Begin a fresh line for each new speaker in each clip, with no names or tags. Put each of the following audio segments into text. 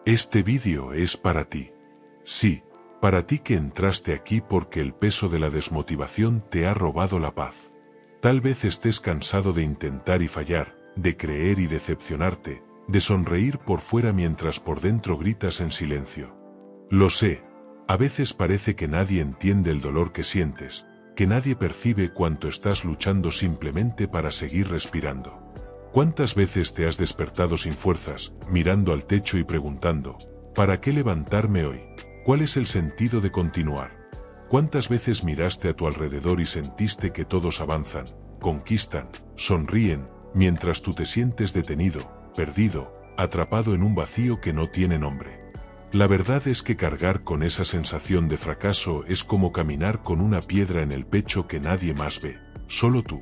Este vídeo es para ti. Sí, para ti que entraste aquí porque el peso de la desmotivación te ha robado la paz. Tal vez estés cansado de intentar y fallar, de creer y decepcionarte, de sonreír por fuera mientras por dentro gritas en silencio. Lo sé, a veces parece que nadie entiende el dolor que sientes, que nadie percibe cuánto estás luchando simplemente para seguir respirando. ¿Cuántas veces te has despertado sin fuerzas, mirando al techo y preguntando, ¿para qué levantarme hoy? ¿Cuál es el sentido de continuar? ¿Cuántas veces miraste a tu alrededor y sentiste que todos avanzan, conquistan, sonríen, mientras tú te sientes detenido, perdido, atrapado en un vacío que no tiene nombre? La verdad es que cargar con esa sensación de fracaso es como caminar con una piedra en el pecho que nadie más ve, solo tú.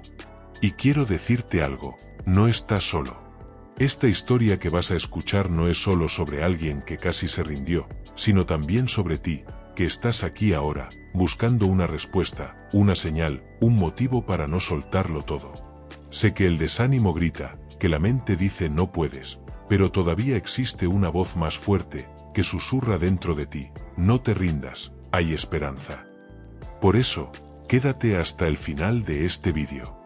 Y quiero decirte algo, no estás solo. Esta historia que vas a escuchar no es solo sobre alguien que casi se rindió, sino también sobre ti, que estás aquí ahora, buscando una respuesta, una señal, un motivo para no soltarlo todo. Sé que el desánimo grita, que la mente dice no puedes, pero todavía existe una voz más fuerte, que susurra dentro de ti, no te rindas, hay esperanza. Por eso, quédate hasta el final de este vídeo.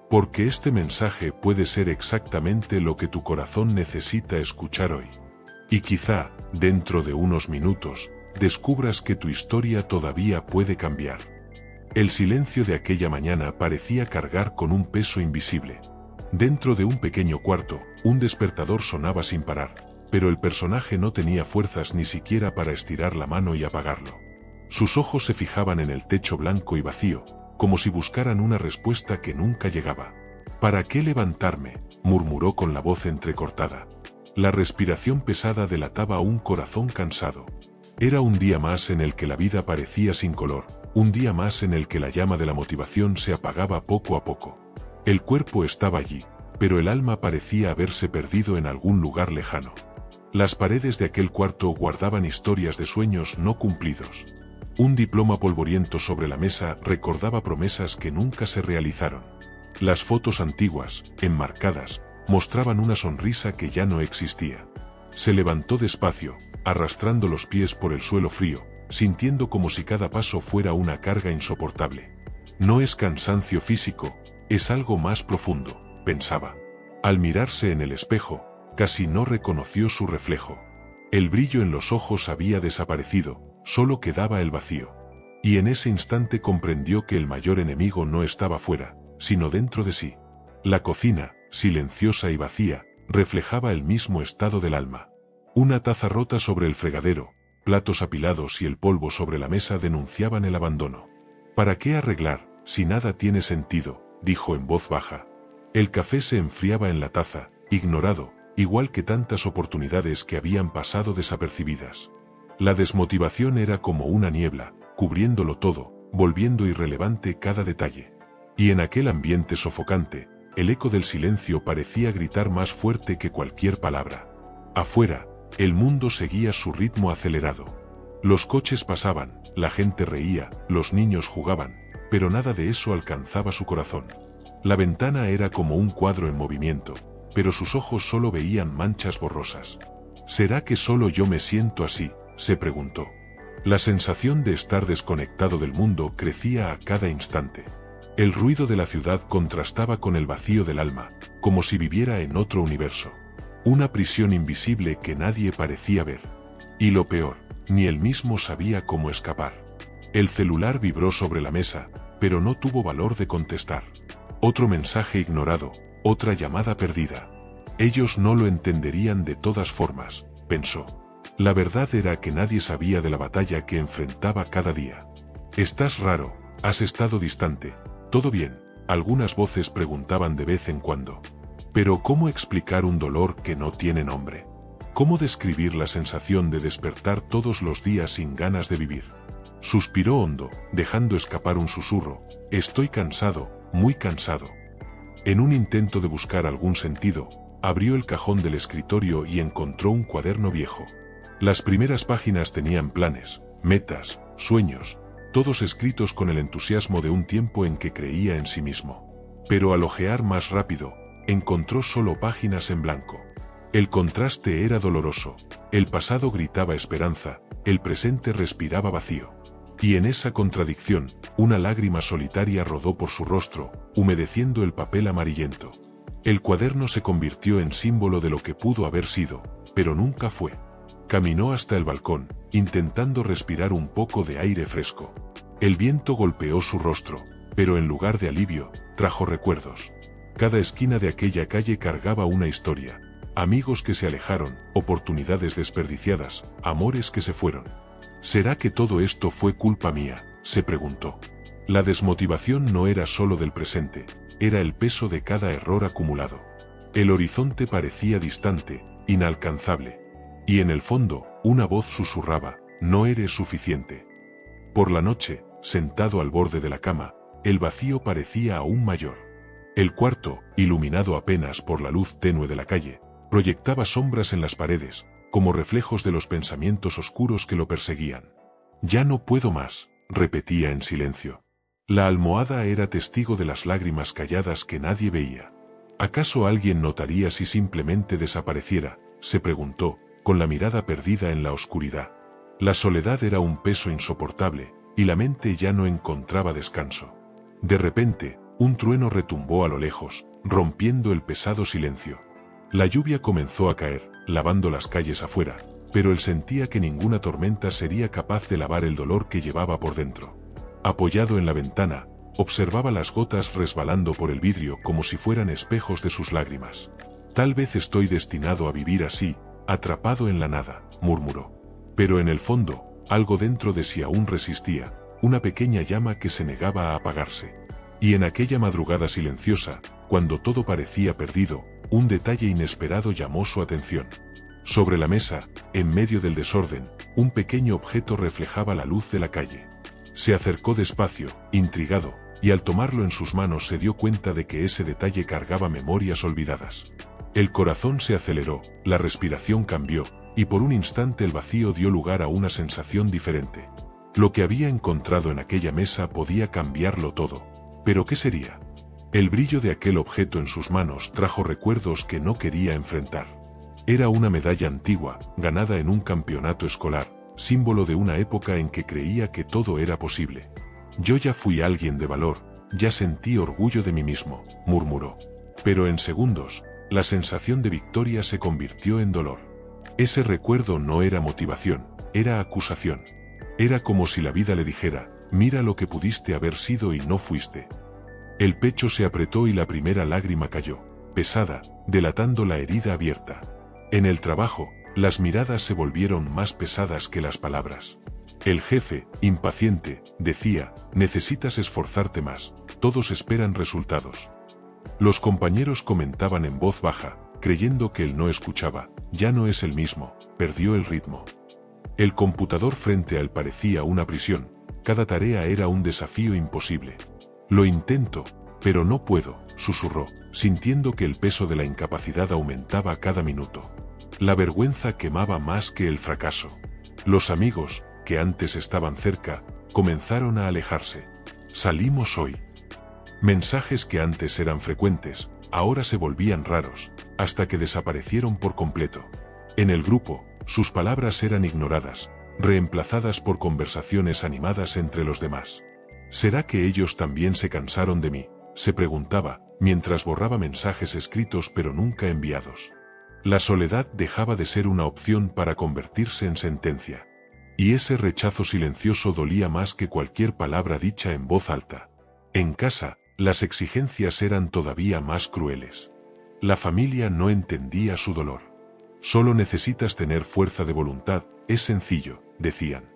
Porque este mensaje puede ser exactamente lo que tu corazón necesita escuchar hoy. Y quizá, dentro de unos minutos, descubras que tu historia todavía puede cambiar. El silencio de aquella mañana parecía cargar con un peso invisible. Dentro de un pequeño cuarto, un despertador sonaba sin parar, pero el personaje no tenía fuerzas ni siquiera para estirar la mano y apagarlo. Sus ojos se fijaban en el techo blanco y vacío, como si buscaran una respuesta que nunca llegaba. ¿Para qué levantarme?, murmuró con la voz entrecortada. La respiración pesada delataba un corazón cansado. Era un día más en el que la vida parecía sin color, un día más en el que la llama de la motivación se apagaba poco a poco. El cuerpo estaba allí, pero el alma parecía haberse perdido en algún lugar lejano. Las paredes de aquel cuarto guardaban historias de sueños no cumplidos. Un diploma polvoriento sobre la mesa recordaba promesas que nunca se realizaron. Las fotos antiguas, enmarcadas, mostraban una sonrisa que ya no existía. Se levantó despacio, arrastrando los pies por el suelo frío, sintiendo como si cada paso fuera una carga insoportable. No es cansancio físico, es algo más profundo, pensaba. Al mirarse en el espejo, casi no reconoció su reflejo. El brillo en los ojos había desaparecido, solo quedaba el vacío. Y en ese instante comprendió que el mayor enemigo no estaba fuera, sino dentro de sí. La cocina, silenciosa y vacía, reflejaba el mismo estado del alma. Una taza rota sobre el fregadero, platos apilados y el polvo sobre la mesa denunciaban el abandono. ¿Para qué arreglar, si nada tiene sentido?, dijo en voz baja. El café se enfriaba en la taza, ignorado, igual que tantas oportunidades que habían pasado desapercibidas. La desmotivación era como una niebla, cubriéndolo todo, volviendo irrelevante cada detalle. Y en aquel ambiente sofocante, el eco del silencio parecía gritar más fuerte que cualquier palabra. Afuera, el mundo seguía su ritmo acelerado. Los coches pasaban, la gente reía, los niños jugaban, pero nada de eso alcanzaba su corazón. La ventana era como un cuadro en movimiento, pero sus ojos solo veían manchas borrosas. ¿Será que solo yo me siento así?, se preguntó. La sensación de estar desconectado del mundo crecía a cada instante. El ruido de la ciudad contrastaba con el vacío del alma, como si viviera en otro universo. Una prisión invisible que nadie parecía ver. Y lo peor, ni él mismo sabía cómo escapar. El celular vibró sobre la mesa, pero no tuvo valor de contestar. Otro mensaje ignorado, otra llamada perdida. Ellos no lo entenderían de todas formas, pensó. La verdad era que nadie sabía de la batalla que enfrentaba cada día. «Estás raro, has estado distante, ¿todo bien?», algunas voces preguntaban de vez en cuando. Pero ¿cómo explicar un dolor que no tiene nombre? ¿Cómo describir la sensación de despertar todos los días sin ganas de vivir? Suspiró hondo, dejando escapar un susurro: «Estoy cansado, muy cansado». En un intento de buscar algún sentido, abrió el cajón del escritorio y encontró un cuaderno viejo. Las primeras páginas tenían planes, metas, sueños, todos escritos con el entusiasmo de un tiempo en que creía en sí mismo. Pero al hojear más rápido, encontró solo páginas en blanco. El contraste era doloroso. El pasado gritaba esperanza, el presente respiraba vacío. Y en esa contradicción, una lágrima solitaria rodó por su rostro, humedeciendo el papel amarillento. El cuaderno se convirtió en símbolo de lo que pudo haber sido, pero nunca fue. Caminó hasta el balcón, intentando respirar un poco de aire fresco. El viento golpeó su rostro, pero en lugar de alivio, trajo recuerdos. Cada esquina de aquella calle cargaba una historia. Amigos que se alejaron, oportunidades desperdiciadas, amores que se fueron. ¿Será que todo esto fue culpa mía?, se preguntó. La desmotivación no era solo del presente, era el peso de cada error acumulado. El horizonte parecía distante, inalcanzable. Y en el fondo, una voz susurraba, no eres suficiente. Por la noche, sentado al borde de la cama, el vacío parecía aún mayor. El cuarto, iluminado apenas por la luz tenue de la calle, proyectaba sombras en las paredes, como reflejos de los pensamientos oscuros que lo perseguían. Ya no puedo más, repetía en silencio. La almohada era testigo de las lágrimas calladas que nadie veía. ¿Acaso alguien notaría si simplemente desapareciera?, se preguntó, con la mirada perdida en la oscuridad. La soledad era un peso insoportable, y la mente ya no encontraba descanso. De repente, un trueno retumbó a lo lejos, rompiendo el pesado silencio. La lluvia comenzó a caer, lavando las calles afuera, pero él sentía que ninguna tormenta sería capaz de lavar el dolor que llevaba por dentro. Apoyado en la ventana, observaba las gotas resbalando por el vidrio como si fueran espejos de sus lágrimas. Tal vez estoy destinado a vivir así, atrapado en la nada, murmuró. Pero en el fondo, algo dentro de sí aún resistía, una pequeña llama que se negaba a apagarse. Y en aquella madrugada silenciosa, cuando todo parecía perdido, un detalle inesperado llamó su atención. Sobre la mesa, en medio del desorden, un pequeño objeto reflejaba la luz de la calle. Se acercó despacio, intrigado, y al tomarlo en sus manos se dio cuenta de que ese detalle cargaba memorias olvidadas. El corazón se aceleró, la respiración cambió, y por un instante el vacío dio lugar a una sensación diferente. Lo que había encontrado en aquella mesa podía cambiarlo todo. ¿Pero qué sería? El brillo de aquel objeto en sus manos trajo recuerdos que no quería enfrentar. Era una medalla antigua, ganada en un campeonato escolar, símbolo de una época en que creía que todo era posible. Yo ya fui alguien de valor, ya sentí orgullo de mí mismo, murmuró. Pero en segundos, la sensación de victoria se convirtió en dolor. Ese recuerdo no era motivación, era acusación. Era como si la vida le dijera, mira lo que pudiste haber sido y no fuiste. El pecho se apretó y la primera lágrima cayó, pesada, delatando la herida abierta. En el trabajo, las miradas se volvieron más pesadas que las palabras. El jefe, impaciente, decía, necesitas esforzarte más, todos esperan resultados. Los compañeros comentaban en voz baja, creyendo que él no escuchaba, ya no es el mismo, perdió el ritmo. El computador frente a él parecía una prisión, cada tarea era un desafío imposible. Lo intento, pero no puedo, susurró, sintiendo que el peso de la incapacidad aumentaba cada minuto. La vergüenza quemaba más que el fracaso. Los amigos, que antes estaban cerca, comenzaron a alejarse. Salimos hoy. Mensajes que antes eran frecuentes, ahora se volvían raros, hasta que desaparecieron por completo. En el grupo, sus palabras eran ignoradas, reemplazadas por conversaciones animadas entre los demás. ¿Será que ellos también se cansaron de mí?, se preguntaba, mientras borraba mensajes escritos pero nunca enviados. La soledad dejaba de ser una opción para convertirse en sentencia. Y ese rechazo silencioso dolía más que cualquier palabra dicha en voz alta. En casa, las exigencias eran todavía más crueles. La familia no entendía su dolor. Solo necesitas tener fuerza de voluntad, es sencillo, decían.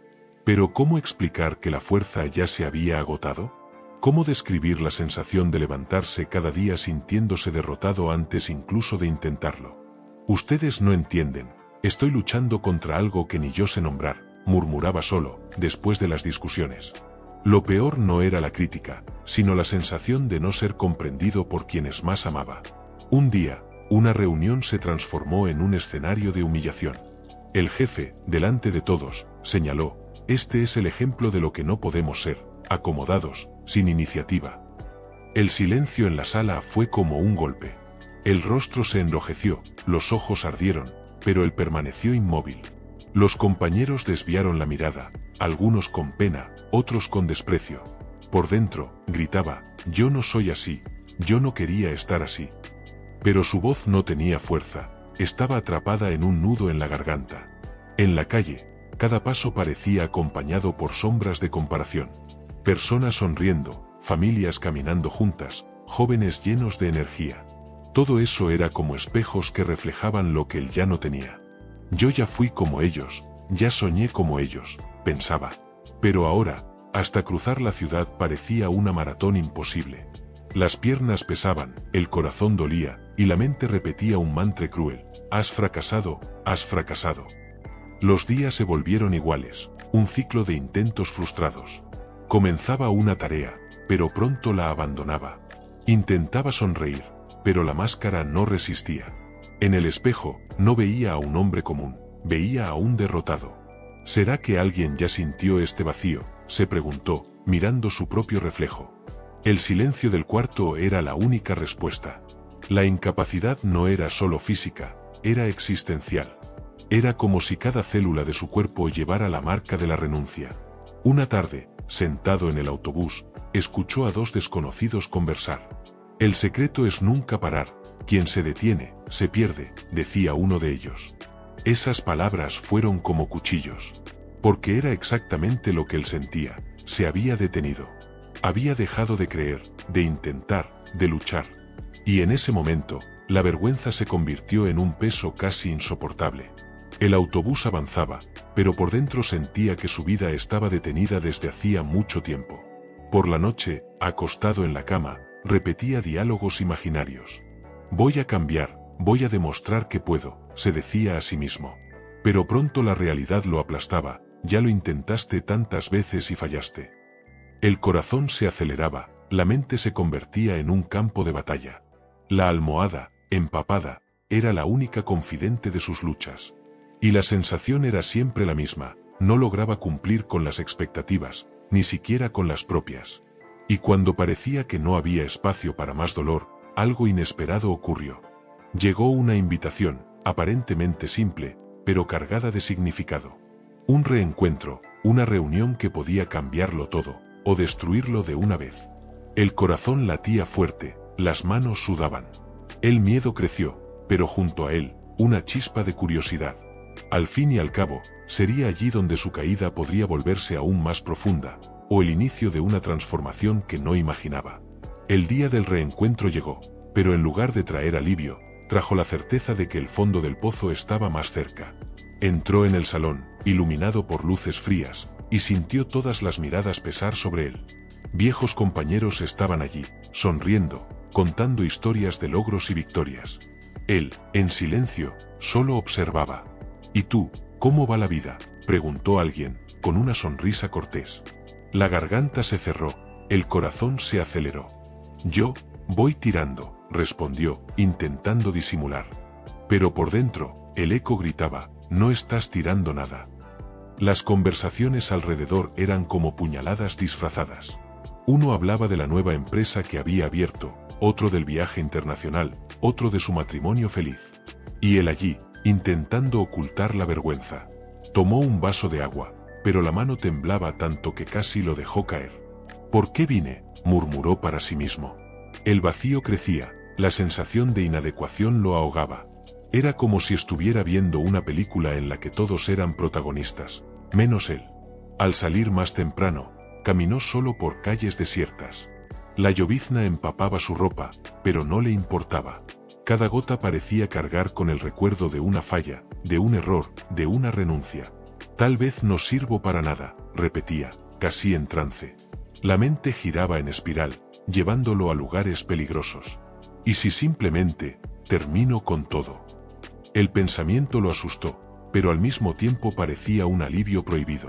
Pero ¿cómo explicar que la fuerza ya se había agotado? ¿Cómo describir la sensación de levantarse cada día sintiéndose derrotado antes incluso de intentarlo? Ustedes no entienden, estoy luchando contra algo que ni yo sé nombrar, murmuraba solo, después de las discusiones. Lo peor no era la crítica, sino la sensación de no ser comprendido por quienes más amaba. Un día, una reunión se transformó en un escenario de humillación. El jefe, delante de todos, señaló, este es el ejemplo de lo que no podemos ser, acomodados, sin iniciativa. El silencio en la sala fue como un golpe. El rostro se enrojeció, los ojos ardieron, pero él permaneció inmóvil. Los compañeros desviaron la mirada, algunos con pena, otros con desprecio. Por dentro, gritaba, yo no soy así, yo no quería estar así. Pero su voz no tenía fuerza, estaba atrapada en un nudo en la garganta. En la calle, cada paso parecía acompañado por sombras de comparación. Personas sonriendo, familias caminando juntas, jóvenes llenos de energía. Todo eso era como espejos que reflejaban lo que él ya no tenía. Yo ya fui como ellos, ya soñé como ellos, pensaba. Pero ahora, hasta cruzar la ciudad parecía una maratón imposible. Las piernas pesaban, el corazón dolía, y la mente repetía un mantra cruel, has fracasado, has fracasado. Los días se volvieron iguales, un ciclo de intentos frustrados. Comenzaba una tarea, pero pronto la abandonaba. Intentaba sonreír, pero la máscara no resistía. En el espejo, no veía a un hombre común, veía a un derrotado. ¿Será que alguien ya sintió este vacío?, se preguntó, mirando su propio reflejo. El silencio del cuarto era la única respuesta. La incapacidad no era solo física, era existencial. Era como si cada célula de su cuerpo llevara la marca de la renuncia. Una tarde, sentado en el autobús, escuchó a dos desconocidos conversar. El secreto es nunca parar, quien se detiene, se pierde, decía uno de ellos. Esas palabras fueron como cuchillos. Porque era exactamente lo que él sentía, se había detenido. Había dejado de creer, de intentar, de luchar. Y en ese momento, la vergüenza se convirtió en un peso casi insoportable. El autobús avanzaba, pero por dentro sentía que su vida estaba detenida desde hacía mucho tiempo. Por la noche, acostado en la cama, repetía diálogos imaginarios. Voy a cambiar, voy a demostrar que puedo, se decía a sí mismo. Pero pronto la realidad lo aplastaba, ya lo intentaste tantas veces y fallaste. El corazón se aceleraba, la mente se convertía en un campo de batalla. La almohada, empapada, era la única confidente de sus luchas. Y la sensación era siempre la misma, no lograba cumplir con las expectativas, ni siquiera con las propias. Y cuando parecía que no había espacio para más dolor, algo inesperado ocurrió. Llegó una invitación, aparentemente simple, pero cargada de significado. Un reencuentro, una reunión que podía cambiarlo todo, o destruirlo de una vez. El corazón latía fuerte, las manos sudaban. El miedo creció, pero junto a él, una chispa de curiosidad. Al fin y al cabo, sería allí donde su caída podría volverse aún más profunda, o el inicio de una transformación que no imaginaba. El día del reencuentro llegó, pero en lugar de traer alivio, trajo la certeza de que el fondo del pozo estaba más cerca. Entró en el salón, iluminado por luces frías, y sintió todas las miradas pesar sobre él. Viejos compañeros estaban allí, sonriendo, contando historias de logros y victorias. Él, en silencio, solo observaba. ¿Y tú, cómo va la vida?, preguntó alguien, con una sonrisa cortés. La garganta se cerró, el corazón se aceleró. Yo, voy tirando, respondió, intentando disimular. Pero por dentro, el eco gritaba, no estás tirando nada. Las conversaciones alrededor eran como puñaladas disfrazadas. Uno hablaba de la nueva empresa que había abierto, otro del viaje internacional, otro de su matrimonio feliz. Y él allí, intentando ocultar la vergüenza. Tomó un vaso de agua, pero la mano temblaba tanto que casi lo dejó caer. ¿Por qué vine?, murmuró para sí mismo. El vacío crecía, la sensación de inadecuación lo ahogaba. Era como si estuviera viendo una película en la que todos eran protagonistas, menos él. Al salir más temprano, caminó solo por calles desiertas. La llovizna empapaba su ropa, pero no le importaba. Cada gota parecía cargar con el recuerdo de una falla, de un error, de una renuncia. Tal vez no sirvo para nada, repetía, casi en trance. La mente giraba en espiral, llevándolo a lugares peligrosos. ¿Y si simplemente termino con todo? El pensamiento lo asustó, pero al mismo tiempo parecía un alivio prohibido.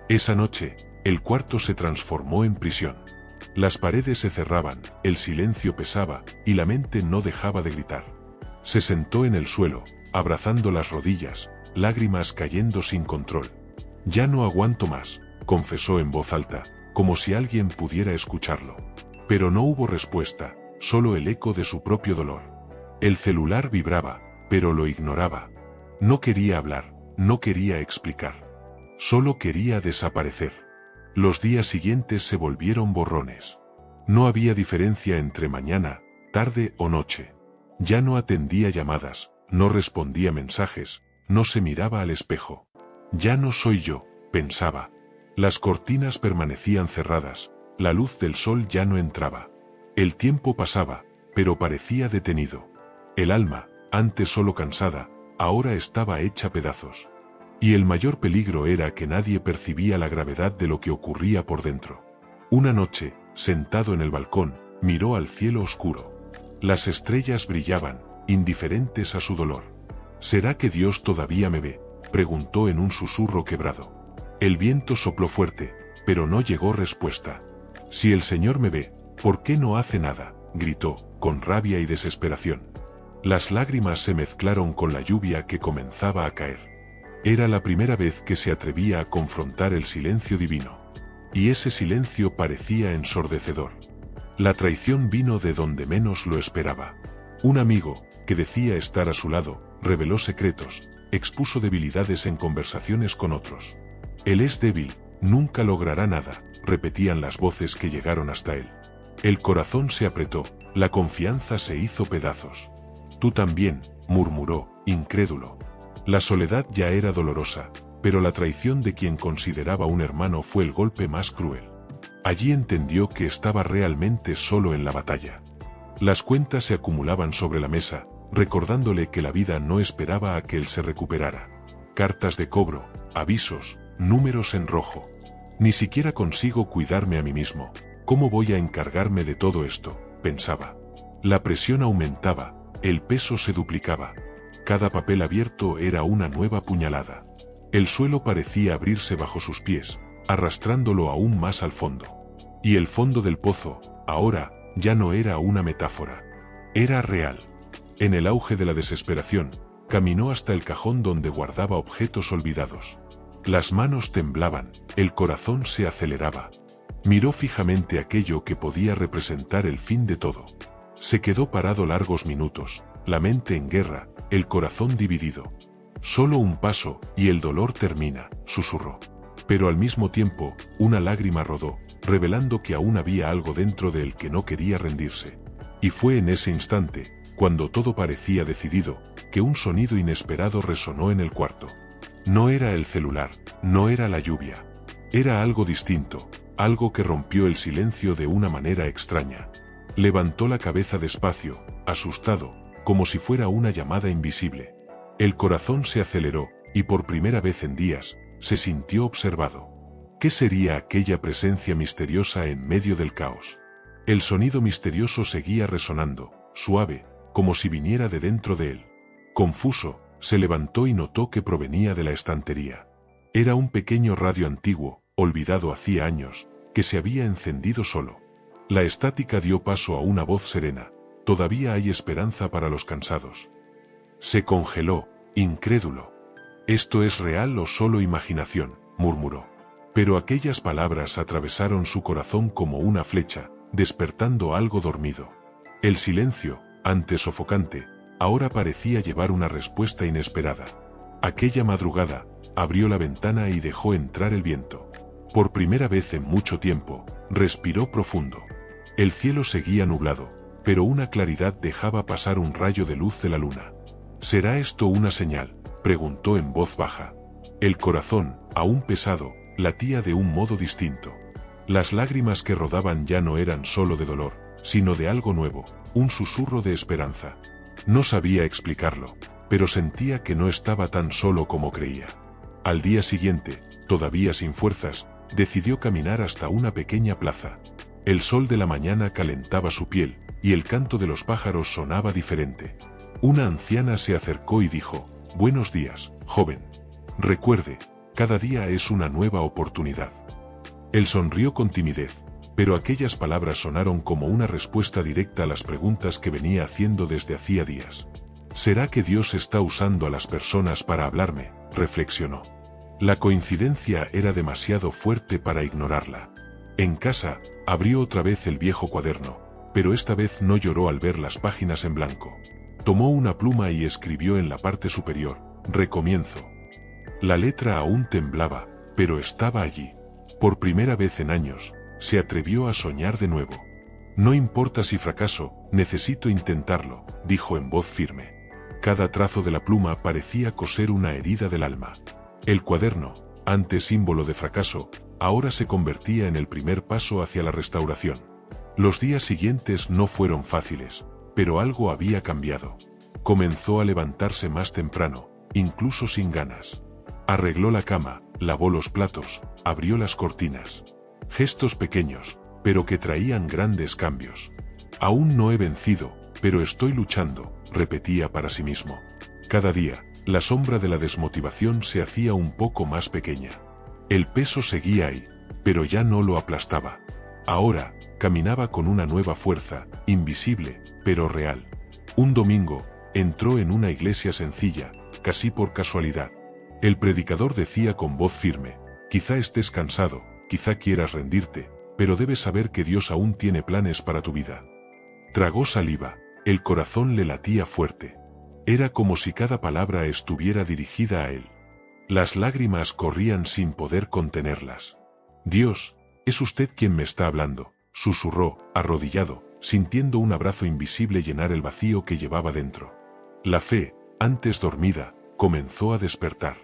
Esa noche, el cuarto se transformó en prisión. Las paredes se cerraban, el silencio pesaba, y la mente no dejaba de gritar. Se sentó en el suelo, abrazando las rodillas, lágrimas cayendo sin control. Ya no aguanto más, confesó en voz alta, como si alguien pudiera escucharlo. Pero no hubo respuesta, solo el eco de su propio dolor. El celular vibraba, pero lo ignoraba. No quería hablar, no quería explicar. Solo quería desaparecer. Los días siguientes se volvieron borrones. No había diferencia entre mañana, tarde o noche. Ya no atendía llamadas, no respondía mensajes, no se miraba al espejo. Ya no soy yo, pensaba. Las cortinas permanecían cerradas, la luz del sol ya no entraba. El tiempo pasaba, pero parecía detenido. El alma, antes solo cansada, ahora estaba hecha pedazos. Y el mayor peligro era que nadie percibía la gravedad de lo que ocurría por dentro. Una noche, sentado en el balcón, miró al cielo oscuro. Las estrellas brillaban, indiferentes a su dolor. ¿Será que Dios todavía me ve?, preguntó en un susurro quebrado. El viento sopló fuerte, pero no llegó respuesta. Si el Señor me ve, ¿por qué no hace nada?, gritó, con rabia y desesperación. Las lágrimas se mezclaron con la lluvia que comenzaba a caer. Era la primera vez que se atrevía a confrontar el silencio divino. Y ese silencio parecía ensordecedor. La traición vino de donde menos lo esperaba. Un amigo, que decía estar a su lado, reveló secretos, expuso debilidades en conversaciones con otros. Él es débil, nunca logrará nada, repetían las voces que llegaron hasta él. El corazón se apretó, la confianza se hizo pedazos. Tú también, murmuró, incrédulo. La soledad ya era dolorosa, pero la traición de quien consideraba un hermano fue el golpe más cruel. Allí entendió que estaba realmente solo en la batalla. Las cuentas se acumulaban sobre la mesa, recordándole que la vida no esperaba a que él se recuperara. Cartas de cobro, avisos, números en rojo. Ni siquiera consigo cuidarme a mí mismo. ¿Cómo voy a encargarme de todo esto?, pensaba. La presión aumentaba, el peso se duplicaba. Cada papel abierto era una nueva puñalada. El suelo parecía abrirse bajo sus pies, arrastrándolo aún más al fondo. Y el fondo del pozo, ahora, ya no era una metáfora. Era real. En el auge de la desesperación, caminó hasta el cajón donde guardaba objetos olvidados. Las manos temblaban, el corazón se aceleraba. Miró fijamente aquello que podía representar el fin de todo. Se quedó parado largos minutos, la mente en guerra, el corazón dividido. Solo un paso, y el dolor termina, susurró. Pero al mismo tiempo, una lágrima rodó, revelando que aún había algo dentro de él que no quería rendirse. Y fue en ese instante, cuando todo parecía decidido, que un sonido inesperado resonó en el cuarto. No era el celular, no era la lluvia. Era algo distinto, algo que rompió el silencio de una manera extraña. Levantó la cabeza despacio, asustado, como si fuera una llamada invisible. El corazón se aceleró, y por primera vez en días, se sintió observado. ¿Qué sería aquella presencia misteriosa en medio del caos? El sonido misterioso seguía resonando, suave, como si viniera de dentro de él. Confuso, se levantó y notó que provenía de la estantería. Era un pequeño radio antiguo, olvidado hacía años, que se había encendido solo. La estática dio paso a una voz serena. Todavía hay esperanza para los cansados. Se congeló, incrédulo. ¿Esto es real o solo imaginación?, murmuró. Pero aquellas palabras atravesaron su corazón como una flecha, despertando algo dormido. El silencio, antes sofocante, ahora parecía llevar una respuesta inesperada. Aquella madrugada, abrió la ventana y dejó entrar el viento. Por primera vez en mucho tiempo, respiró profundo. El cielo seguía nublado, pero una claridad dejaba pasar un rayo de luz de la luna. ¿Será esto una señal?, preguntó en voz baja. El corazón, aún pesado, latía de un modo distinto. Las lágrimas que rodaban ya no eran solo de dolor, sino de algo nuevo, un susurro de esperanza. No sabía explicarlo, pero sentía que no estaba tan solo como creía. Al día siguiente, todavía sin fuerzas, decidió caminar hasta una pequeña plaza. El sol de la mañana calentaba su piel, y el canto de los pájaros sonaba diferente. Una anciana se acercó y dijo: «Buenos días, joven. Recuerde, cada día es una nueva oportunidad». Él sonrió con timidez, pero aquellas palabras sonaron como una respuesta directa a las preguntas que venía haciendo desde hacía días. ¿Será que Dios está usando a las personas para hablarme?, reflexionó. La coincidencia era demasiado fuerte para ignorarla. En casa, abrió otra vez el viejo cuaderno, pero esta vez no lloró al ver las páginas en blanco. Tomó una pluma y escribió en la parte superior, recomienzo. La letra aún temblaba, pero estaba allí. Por primera vez en años, se atrevió a soñar de nuevo. No importa si fracaso, necesito intentarlo, dijo en voz firme. Cada trazo de la pluma parecía coser una herida del alma. El cuaderno, antes símbolo de fracaso, ahora se convertía en el primer paso hacia la restauración. Los días siguientes no fueron fáciles, pero algo había cambiado. Comenzó a levantarse más temprano, incluso sin ganas. Arregló la cama, lavó los platos, abrió las cortinas. Gestos pequeños, pero que traían grandes cambios. Aún no he vencido, pero estoy luchando, repetía para sí mismo. Cada día, la sombra de la desmotivación se hacía un poco más pequeña. El peso seguía ahí, pero ya no lo aplastaba. Ahora, caminaba con una nueva fuerza, invisible, pero real. Un domingo, entró en una iglesia sencilla, casi por casualidad. El predicador decía con voz firme, quizá estés cansado, quizá quieras rendirte, pero debes saber que Dios aún tiene planes para tu vida. Tragó saliva, el corazón le latía fuerte. Era como si cada palabra estuviera dirigida a él. Las lágrimas corrían sin poder contenerlas. Dios, es usted quien me está hablando, susurró, arrodillado, sintiendo un abrazo invisible llenar el vacío que llevaba dentro. La fe, antes dormida, comenzó a despertar.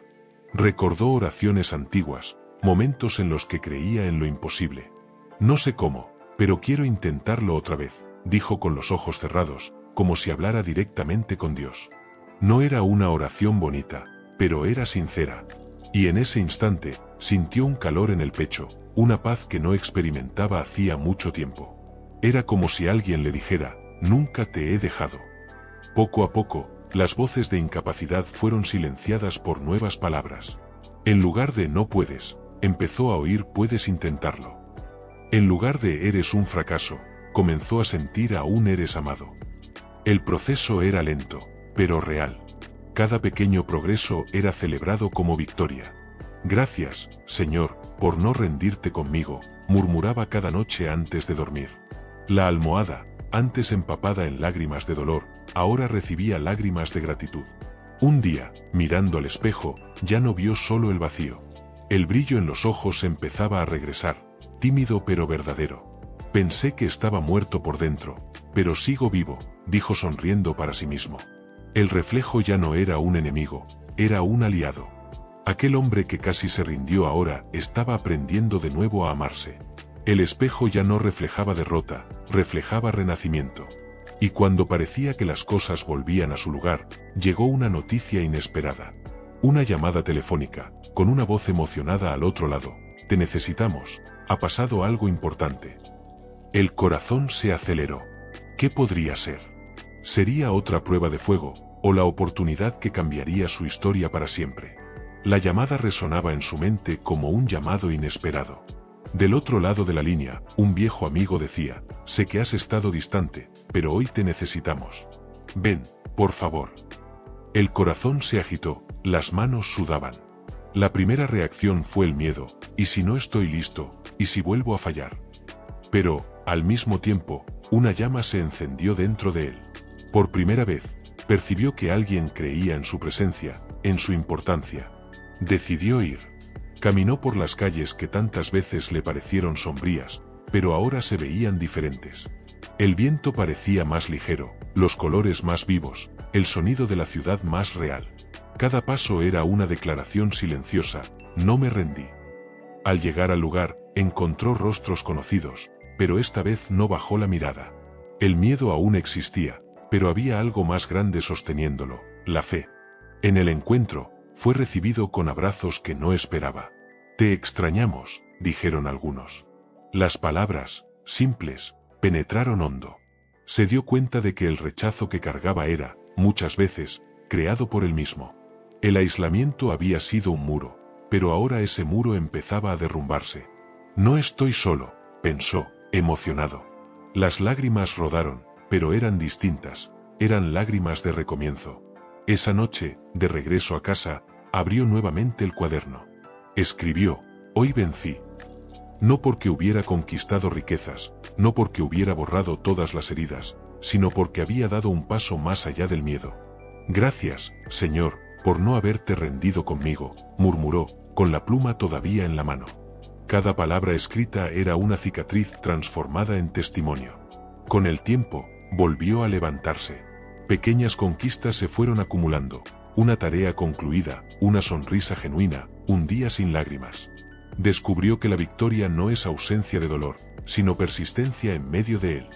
Recordó oraciones antiguas, momentos en los que creía en lo imposible. No sé cómo, pero quiero intentarlo otra vez, dijo con los ojos cerrados, como si hablara directamente con Dios. No era una oración bonita, pero era sincera. Y en ese instante, sintió un calor en el pecho, una paz que no experimentaba hacía mucho tiempo. Era como si alguien le dijera, nunca te he dejado. Poco a poco, las voces de incapacidad fueron silenciadas por nuevas palabras. En lugar de no puedes, empezó a oír puedes intentarlo. En lugar de eres un fracaso, comenzó a sentir aún eres amado. El proceso era lento, pero real. Cada pequeño progreso era celebrado como victoria. Gracias, Señor, por no rendirte conmigo, murmuraba cada noche antes de dormir. La almohada, antes empapada en lágrimas de dolor, ahora recibía lágrimas de gratitud. Un día, mirando al espejo, ya no vio solo el vacío. El brillo en los ojos empezaba a regresar, tímido pero verdadero. Pensé que estaba muerto por dentro, pero sigo vivo, dijo sonriendo para sí mismo. El reflejo ya no era un enemigo, era un aliado. Aquel hombre que casi se rindió ahora estaba aprendiendo de nuevo a amarse. El espejo ya no reflejaba derrota, reflejaba renacimiento. Y cuando parecía que las cosas volvían a su lugar, llegó una noticia inesperada. Una llamada telefónica, con una voz emocionada al otro lado. Te necesitamos, ha pasado algo importante. El corazón se aceleró. ¿Qué podría ser? ¿Sería otra prueba de fuego, o la oportunidad que cambiaría su historia para siempre? La llamada resonaba en su mente como un llamado inesperado. Del otro lado de la línea, un viejo amigo decía, sé que has estado distante, pero hoy te necesitamos. Ven, por favor. El corazón se agitó, las manos sudaban. La primera reacción fue el miedo, ¿y si no estoy listo? ¿Y si vuelvo a fallar? Pero, al mismo tiempo, una llama se encendió dentro de él. Por primera vez, percibió que alguien creía en su presencia, en su importancia. Decidió ir. Caminó por las calles que tantas veces le parecieron sombrías, pero ahora se veían diferentes. El viento parecía más ligero, los colores más vivos, el sonido de la ciudad más real. Cada paso era una declaración silenciosa, no me rendí. Al llegar al lugar, encontró rostros conocidos, pero esta vez no bajó la mirada. El miedo aún existía, pero había algo más grande sosteniéndolo, la fe. En el encuentro, fue recibido con abrazos que no esperaba. Te extrañamos, dijeron algunos. Las palabras, simples, penetraron hondo. Se dio cuenta de que el rechazo que cargaba era, muchas veces, creado por él mismo. El aislamiento había sido un muro, pero ahora ese muro empezaba a derrumbarse. No estoy solo, pensó, emocionado. Las lágrimas rodaron, pero eran distintas, eran lágrimas de recomienzo. Esa noche, de regreso a casa, abrió nuevamente el cuaderno. Escribió, hoy vencí. No porque hubiera conquistado riquezas, no porque hubiera borrado todas las heridas, sino porque había dado un paso más allá del miedo. Gracias, Señor, por no haberte rendido conmigo, murmuró, con la pluma todavía en la mano. Cada palabra escrita era una cicatriz transformada en testimonio. Con el tiempo, volvió a levantarse. Pequeñas conquistas se fueron acumulando, una tarea concluida, una sonrisa genuina, un día sin lágrimas. Descubrió que la victoria no es ausencia de dolor, sino persistencia en medio de él.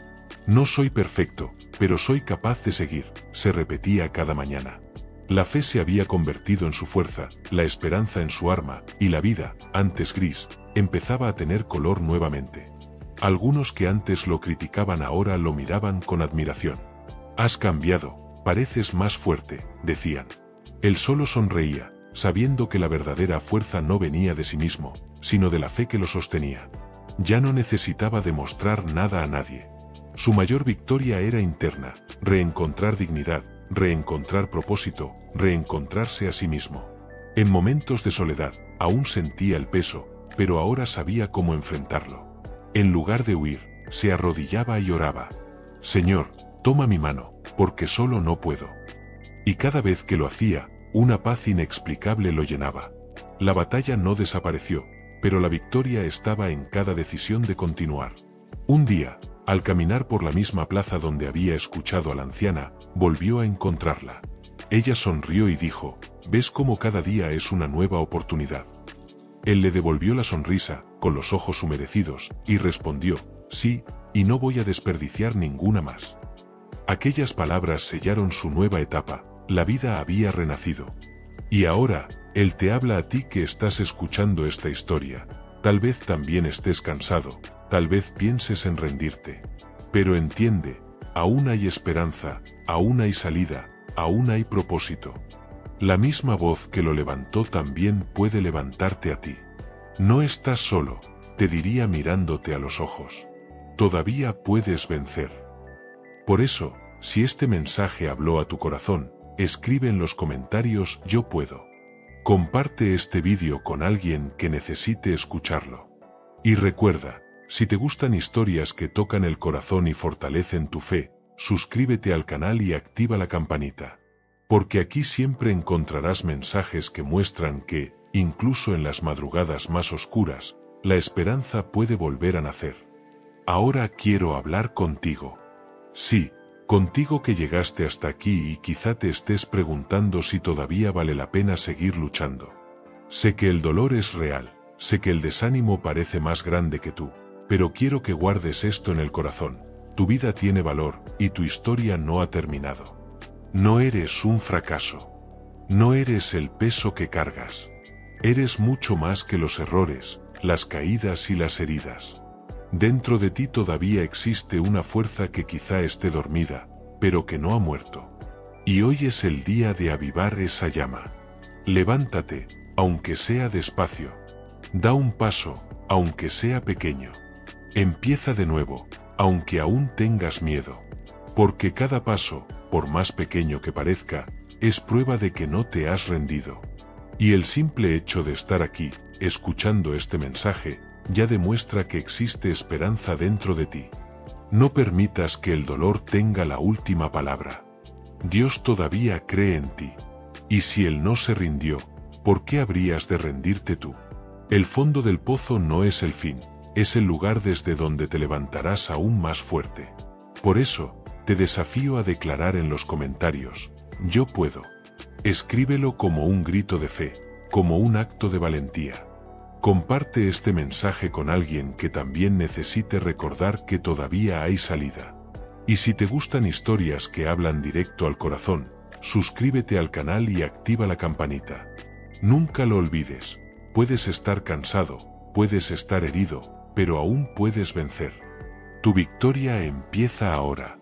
No soy perfecto, pero soy capaz de seguir, se repetía cada mañana. La fe se había convertido en su fuerza, la esperanza en su arma, y la vida, antes gris, empezaba a tener color nuevamente. Algunos que antes lo criticaban ahora lo miraban con admiración. Has cambiado, pareces más fuerte, decían. Él solo sonreía, sabiendo que la verdadera fuerza no venía de sí mismo, sino de la fe que lo sostenía. Ya no necesitaba demostrar nada a nadie. Su mayor victoria era interna, reencontrar dignidad, reencontrar propósito, reencontrarse a sí mismo. En momentos de soledad, aún sentía el peso, pero ahora sabía cómo enfrentarlo. En lugar de huir, se arrodillaba y oraba. Señor, toma mi mano, porque solo no puedo. Y cada vez que lo hacía, una paz inexplicable lo llenaba. La batalla no desapareció, pero la victoria estaba en cada decisión de continuar. Un día, al caminar por la misma plaza donde había escuchado a la anciana, volvió a encontrarla. Ella sonrió y dijo, «¿Ves cómo cada día es una nueva oportunidad?» Él le devolvió la sonrisa, con los ojos humedecidos, y respondió, «Sí, y no voy a desperdiciar ninguna más». Aquellas palabras sellaron su nueva etapa, la vida había renacido. Y ahora, Él te habla a ti que estás escuchando esta historia. Tal vez también estés cansado, tal vez pienses en rendirte. Pero entiende, aún hay esperanza, aún hay salida, aún hay propósito. La misma voz que lo levantó también puede levantarte a ti. No estás solo, te diría mirándote a los ojos. Todavía puedes vencer. Por eso, si este mensaje habló a tu corazón, escribe en los comentarios «Yo puedo». Comparte este vídeo con alguien que necesite escucharlo. Y recuerda, si te gustan historias que tocan el corazón y fortalecen tu fe, suscríbete al canal y activa la campanita. Porque aquí siempre encontrarás mensajes que muestran que, incluso en las madrugadas más oscuras, la esperanza puede volver a nacer. Ahora quiero hablar contigo. Sí, contigo que llegaste hasta aquí y quizá te estés preguntando si todavía vale la pena seguir luchando. Sé que el dolor es real, sé que el desánimo parece más grande que tú, pero quiero que guardes esto en el corazón. Tu vida tiene valor y tu historia no ha terminado. No eres un fracaso. No eres el peso que cargas. Eres mucho más que los errores, las caídas y las heridas. Dentro de ti todavía existe una fuerza que quizá esté dormida, pero que no ha muerto. Y hoy es el día de avivar esa llama. Levántate, aunque sea despacio. Da un paso, aunque sea pequeño. Empieza de nuevo, aunque aún tengas miedo. Porque cada paso, por más pequeño que parezca, es prueba de que no te has rendido. Y el simple hecho de estar aquí, escuchando este mensaje, ya demuestra que existe esperanza dentro de ti. No permitas que el dolor tenga la última palabra. Dios todavía cree en ti. Y si Él no se rindió, ¿por qué habrías de rendirte tú? El fondo del pozo no es el fin, es el lugar desde donde te levantarás aún más fuerte. Por eso, te desafío a declarar en los comentarios, «Yo puedo». Escríbelo como un grito de fe, como un acto de valentía. Comparte este mensaje con alguien que también necesite recordar que todavía hay salida. Y si te gustan historias que hablan directo al corazón, suscríbete al canal y activa la campanita. Nunca lo olvides, puedes estar cansado, puedes estar herido, pero aún puedes vencer. Tu victoria empieza ahora.